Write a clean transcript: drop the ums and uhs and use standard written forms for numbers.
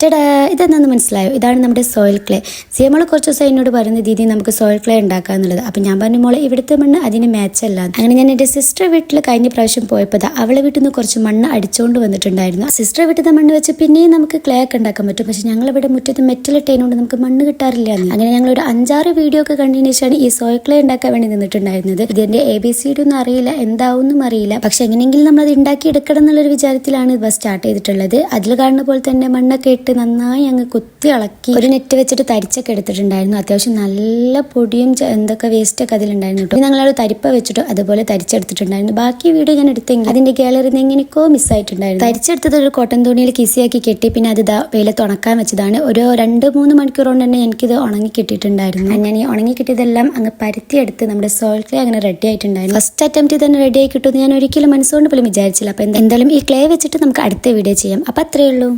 ചേട്ടാ ഇതെന്താണെന്ന് മനസ്സിലായോ? ഇതാണ് നമ്മുടെ സോയിൽ ക്ലേ. സിയമോള് കുറച്ച് ദിവസം എന്നോട് പറയുന്ന ദീദി നമുക്ക് സോയിൽ ക്ലേ ഉണ്ടാക്കുക എന്നുള്ളത്. അപ്പം ഞാൻ പറഞ്ഞു മോളെ ഇവിടുത്തെ മണ്ണ് അതിന് മാച്ചല്ല. അങ്ങനെ ഞാൻ എൻ്റെ സിസ്റ്റർ വീട്ടിൽ കഴിഞ്ഞ പ്രാവശ്യം പോയപ്പോൾ അവളെ വീട്ടിൽ നിന്ന് കുറച്ച് മണ്ണ് അടിച്ചുകൊണ്ട് വന്നിട്ടുണ്ടായിരുന്നു. സിസ്റ്റർ വീട്ടിൽ മണ്ണ് വെച്ച് പിന്നെയും നമുക്ക് ക്ലേ ഒക്കെ ഉണ്ടാക്കാൻ പറ്റും. പക്ഷെ ഞങ്ങളിവിടെ മുറ്റത്ത് മെറ്റലിട്ടതിനോണ്ട് നമുക്ക് മണ്ണ് കിട്ടാറില്ല. അങ്ങനെ ഞങ്ങൾ ഒരു 5-6 വീഡിയോ ഒക്കെ കണ്ടതിന് ശേഷമാണ് ഈ സോയിൽ ക്ലേ ഉണ്ടാക്കാൻ വേണ്ടി നിന്നിട്ടുണ്ടായിരുന്നത്. ഇതിന്റെ ABCD ഒന്നും അറിയില്ല, എന്താവുന്നും അറിയില്ല. പക്ഷെ എങ്ങനെയെങ്കിലും നമ്മൾ അത് ഉണ്ടാക്കി എടുക്കണം എന്നുള്ളൊരു വിചാരത്തിലാണ് ഇത് സ്റ്റാർട്ട് ചെയ്തിട്ടുള്ളത്. അതിൽ കാണുന്ന പോലെ തന്നെ മണ്ണൊക്കെ ഇട്ട് നന്നായി അങ്ങ് കുത്തി ഇളക്കി ഒരു നെറ്റ് വെച്ചിട്ട് തരിച്ചൊക്കെ എടുത്തിട്ടുണ്ടായിരുന്നു. അത്യാവശ്യം നല്ല പൊടിയും എന്തൊക്കെ വേസ്റ്റ് ഒക്കെ അതിലുണ്ടായിരുന്നു കേട്ടോ. ഞങ്ങളത് തരിപ്പ വെച്ചിട്ട് അതുപോലെ തരിച്ചെടുത്തിട്ടുണ്ടായിരുന്നു. ബാക്കി വീഡിയോ ഞാൻ എടുത്തെങ്കിൽ അതിന്റെ ഗാലറിയിൽ നിന്ന് എങ്ങനെയൊക്കെ മിസ്സായിട്ടുണ്ടായിരുന്നു. തരിച്ചെടുത്തത് ഒരു കോട്ടൺ തുണിയിൽ കിസിയാക്കി കെട്ടി പിന്നെ അത് വെയിലത്ത് ഉണക്കാൻ വെച്ചതാണ്. ഒരു 2-3 മണിക്കൂർ കൊണ്ട് തന്നെ എനിക്കിത് ഉണങ്ങി കിട്ടിയിട്ടുണ്ടായിരുന്നു. ഞാൻ ഈ ഉണങ്ങി കിട്ടിയതെല്ലാം അങ്ങ് പരുത്തിയെടുത്ത് നമ്മുടെ സോയിൽ ക്ലേ അങ്ങനെ റെഡി ആയിട്ടുണ്ടായിരുന്നു. ഫസ്റ്റ് അറ്റംപ്റ്റ് തന്നെ റെഡി ആയി കിട്ടുമെന്ന് ഞാൻ ഒരിക്കലും മനസ്സുകൊണ്ട് പോലും വിചാരിച്ചില്ല. അപ്പൊ എന്തായാലും ഈ ക്ലേ വെച്ചിട്ട് നമുക്ക് അടുത്ത വീഡിയോ ചെയ്യാം. അപ്പൊ അത്രയേ ഉള്ളൂ.